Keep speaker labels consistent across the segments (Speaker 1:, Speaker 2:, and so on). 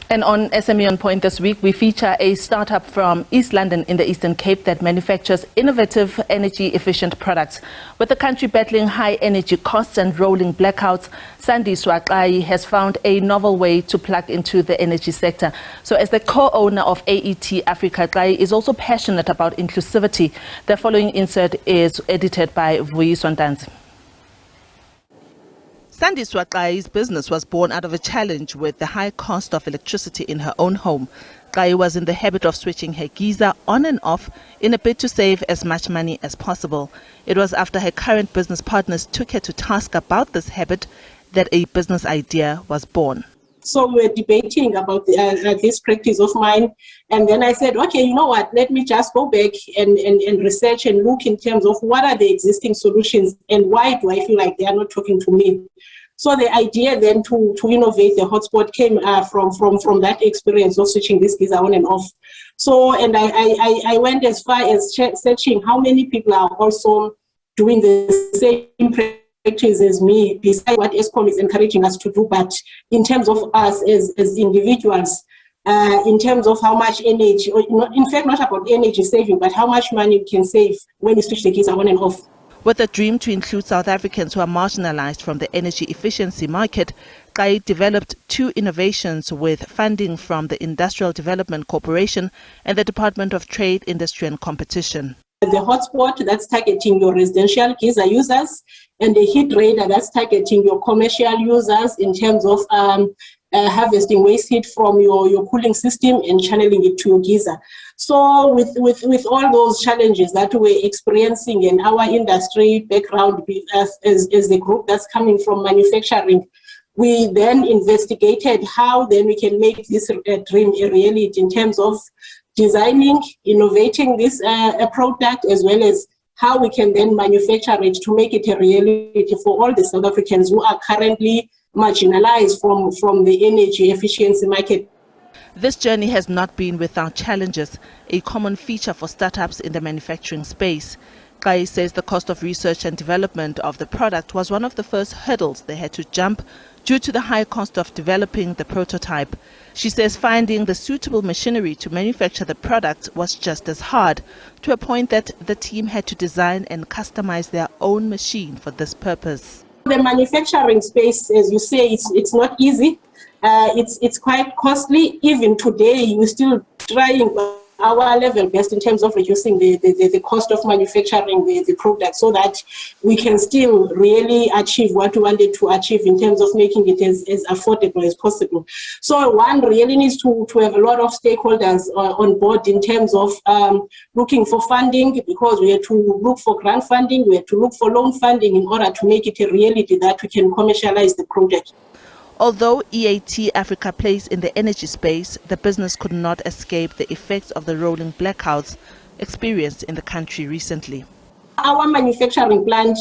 Speaker 1: And on SME OnPoint this week, we feature a startup from East London in the Eastern Cape that manufactures innovative, energy-efficient products. With the country battling high energy costs and rolling blackouts, Sandiswa Qayi has found a novel way to plug into the energy sector. So as the co-owner of AET Africa, Qayi is also passionate about inclusivity. The following insert is edited by Vuyiswa Ntanzi. Sandiswa Qayi's business was born out of a challenge with the high cost of electricity in her own home. Qayi was in the habit of switching her geyser on and off in a bid to save as much money as possible. It was after her current business partners took her to task about this habit that a business idea was born.
Speaker 2: So we were debating about this practice of mine. And then I said, okay, you know what, let me just go back and research and look in terms of what are the existing solutions and why do I feel like they are not talking to me. So the idea then to innovate the hotspot came from that experience of switching this geyser on and off. So, and I went as far as searching how many people are also doing the same practice as me, besides what ESCOM is encouraging us to do, but in terms of us as individuals, in terms of how much energy, or in fact not about energy saving, but how much money you can save when you switch the geyser on and off.
Speaker 1: With a dream to include South Africans who are marginalized from the energy efficiency market, Qayi developed two innovations with funding from the Industrial Development Corporation and the Department of Trade, Industry and Competition.
Speaker 2: The hotspot that's targeting your residential geyser users, and the heat radar that's targeting your commercial users in terms of harvesting waste heat from your cooling system and channeling it to your geyser. So with all those challenges that we're experiencing in our industry background as the group that's coming from manufacturing, we then investigated how then we can make this dream a reality in terms of designing, innovating this product, as well as how we can then manufacture it to make it a reality for all the South Africans who are currently marginalized from the energy efficiency market.
Speaker 1: This journey has not been without challenges, a common feature for startups in the manufacturing space. Qayi says the cost of research and development of the product was one of the first hurdles they had to jump due to the high cost of developing the prototype. She says finding the suitable machinery to manufacture the product was just as hard, to a point that the team had to design and customize their own machine for this purpose.
Speaker 2: The manufacturing space, as you say, it's not easy. It's quite costly. Even today, we're still trying our level best in terms of reducing the cost of manufacturing the product so that we can still really achieve what we wanted to achieve in terms of making it as affordable as possible. So one really needs to have a lot of stakeholders on board in terms of looking for funding, because we have to look for grant funding, we have to look for loan funding in order to make it a reality that we can commercialize the project.
Speaker 1: Although AET Africa plays in the energy space, the business could not escape the effects of the rolling blackouts experienced in the country recently.
Speaker 2: Our manufacturing plant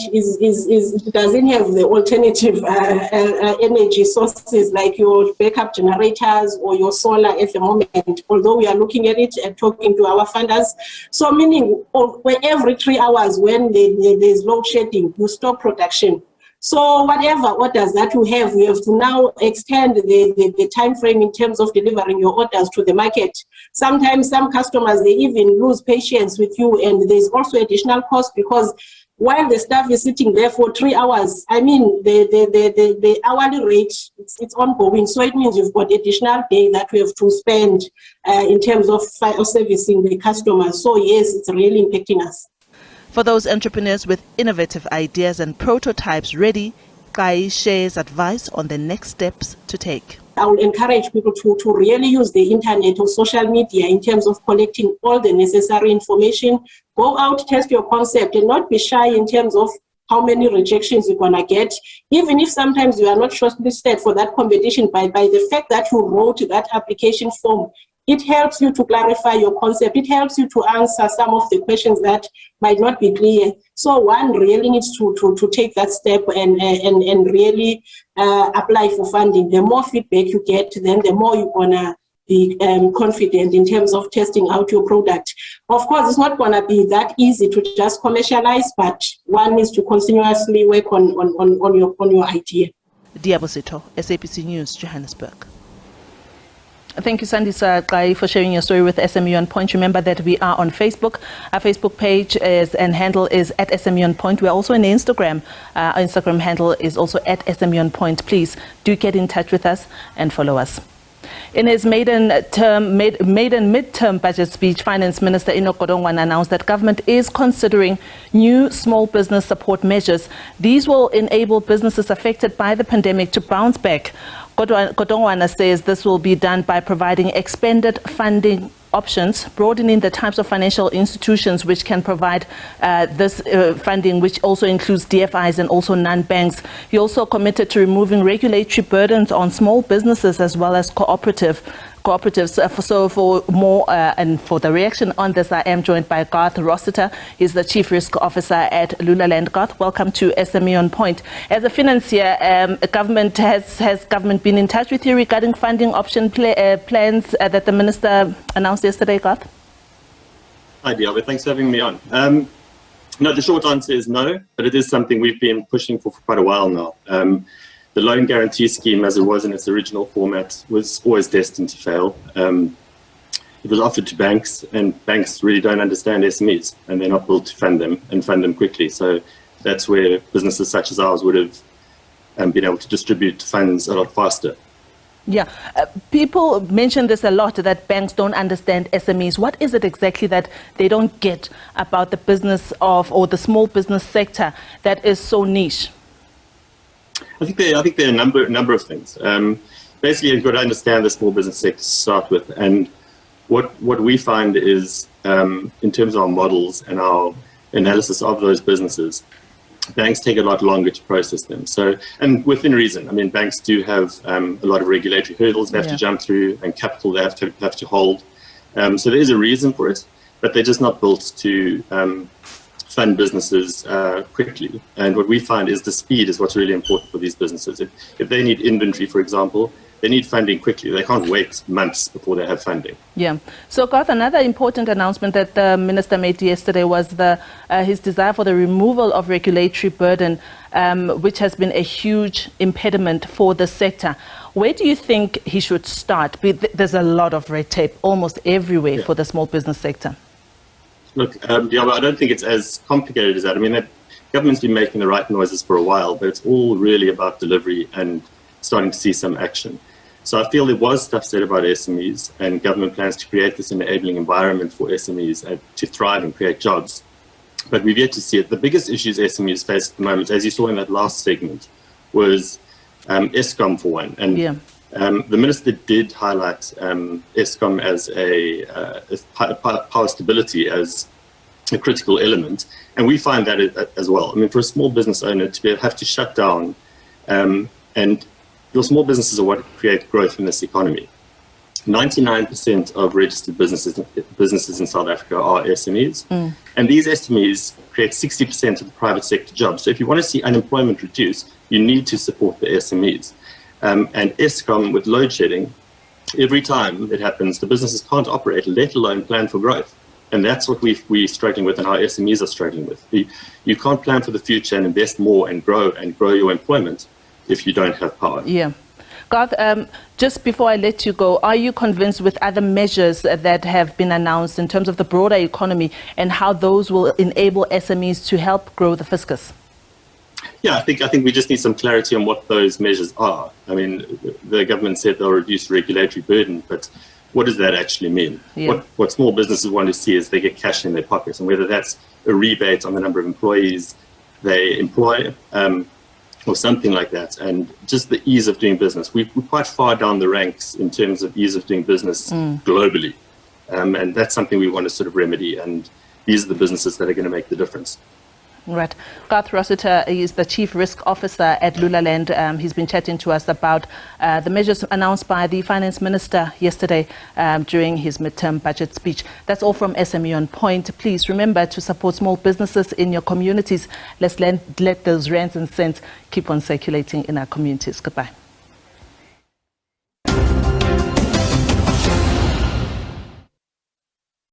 Speaker 2: doesn't have the alternative energy sources like your backup generators or your solar at the moment, although we are looking at it and talking to our funders. So meaning every 3 hours when there's load shedding, you stop production. So whatever orders that we have to now extend the time frame in terms of delivering your orders to the market. Sometimes some customers, they even lose patience with you, and there's also additional cost because while the staff is sitting there for 3 hours, I mean, the hourly rate, it's ongoing. So it means you've got additional day that we have to spend in terms of servicing the customers. So yes, it's really impacting us.
Speaker 1: For those entrepreneurs with innovative ideas and prototypes ready, Qayi shares advice on the next steps to take.
Speaker 2: I will encourage people to really use the internet or social media in terms of collecting all the necessary information. Go out, test your concept, and not be shy in terms of how many rejections you're going to get. Even if sometimes you are not shortlisted for that competition, by the fact that you wrote that application form, it helps you to clarify your concept. It helps you to answer some of the questions that might not be clear. So one really needs to take that step and really apply for funding. The more feedback you get, then the more you're going to be confident in terms of testing out your product. Of course, it's not going to be that easy to just commercialize, but one needs to continuously work on your idea.
Speaker 1: Diabosito, SABC News, Johannesburg. Thank you, Sandiswa Qayi, for sharing your story with SME OnPoint. Remember that we are on Facebook. Our Facebook page and handle is at SME OnPoint. We're also on Instagram. Our Instagram handle is also at SME OnPoint. Please do get in touch with us and follow us. In his maiden midterm budget speech, Finance Minister Enoch Godongwana announced that government is considering new small business support measures. These will enable businesses affected by the pandemic to bounce back. Godongwana says this will be done by providing expanded funding options, broadening the types of financial institutions which can provide this funding, which also includes DFIs and also non-banks. He also committed to removing regulatory burdens on small businesses as well as cooperatives. So for more and for the reaction on this, I am joined by Garth Rossiter. He's the Chief Risk Officer at Lulaland. Garth, welcome to SME OnPoint. As a financier, has government been in touch with you regarding funding option plans that the Minister announced yesterday, Garth?
Speaker 3: Hi, Diabe. Thanks for having me on. No, the short answer is no, but it is something we've been pushing for quite a while now. The loan guarantee scheme, as it was in its original format, was always destined to fail. It was offered to banks, and banks really don't understand SMEs, and they're not built to fund them and fund them quickly. So that's where businesses such as ours would have been able to distribute funds a lot faster.
Speaker 1: Yeah, people mention this a lot, that banks don't understand SMEs. What is it exactly that they don't get about the business or the small business sector that is so niche?
Speaker 3: I think there are a number of things. Basically, you've got to understand the small business sector to start with. And what we find is, in terms of our models and our analysis of those businesses, banks take a lot longer to process them. So, and within reason. I mean, banks do have a lot of regulatory hurdles they have to jump through, and capital they have to hold. So there is a reason for it, but they're just not built to fund businesses quickly. And what we find is the speed is what's really important for these businesses. If they need inventory, for example, they need funding quickly. They can't wait months before they have funding. Yeah.
Speaker 1: So, Garth, another important announcement that the Minister made yesterday was his desire for the removal of regulatory burden, which has been a huge impediment for the sector. Where do you think he should start? There's a lot of red tape almost everywhere for the small business sector.
Speaker 3: Look, Diaba, I don't think it's as complicated as that. I mean, the government's been making the right noises for a while, but it's all really about delivery and starting to see some action. So I feel there was stuff said about SMEs, and government plans to create this enabling environment for SMEs to thrive and create jobs. But we've yet to see it. The biggest issues SMEs face at the moment, as you saw in that last segment, was Eskom for one. And the minister did highlight Eskom as power stability as a critical element, and we find that as well. I mean, for a small business owner to have to shut down, and your small businesses are what create growth in this economy. 99% of registered businesses in South Africa are SMEs, and these SMEs create 60% of the private sector jobs. So if you want to see unemployment reduce, you need to support the SMEs. And Eskom, with load shedding, every time it happens, the businesses can't operate, let alone plan for growth. And that's what we're struggling with, and our SMEs are struggling with. You can't plan for the future and invest more and grow your employment if you don't have power. Yeah.
Speaker 1: Garth, just before I let you go, are you convinced with other measures that have been announced in terms of the broader economy and how those will enable SMEs to help grow the fiscus?
Speaker 3: Yeah, I think we just need some clarity on what those measures are. I mean, the government said they'll reduce regulatory burden, but what does that actually mean? Yeah. What small businesses want to see is they get cash in their pockets, and whether that's a rebate on the number of employees they employ, or something like that, and just the ease of doing business. We're quite far down the ranks in terms of ease of doing business globally, and that's something we want to sort of remedy, and these are the businesses that are going to make the difference.
Speaker 1: Right. Garth Rossiter is the Chief Risk Officer at Lulaland. He's been chatting to us about the measures announced by the Finance Minister yesterday during his midterm budget speech. That's all from SME OnPoint. Please remember to support small businesses in your communities. Let's let those rands and cents keep on circulating in our communities. Goodbye.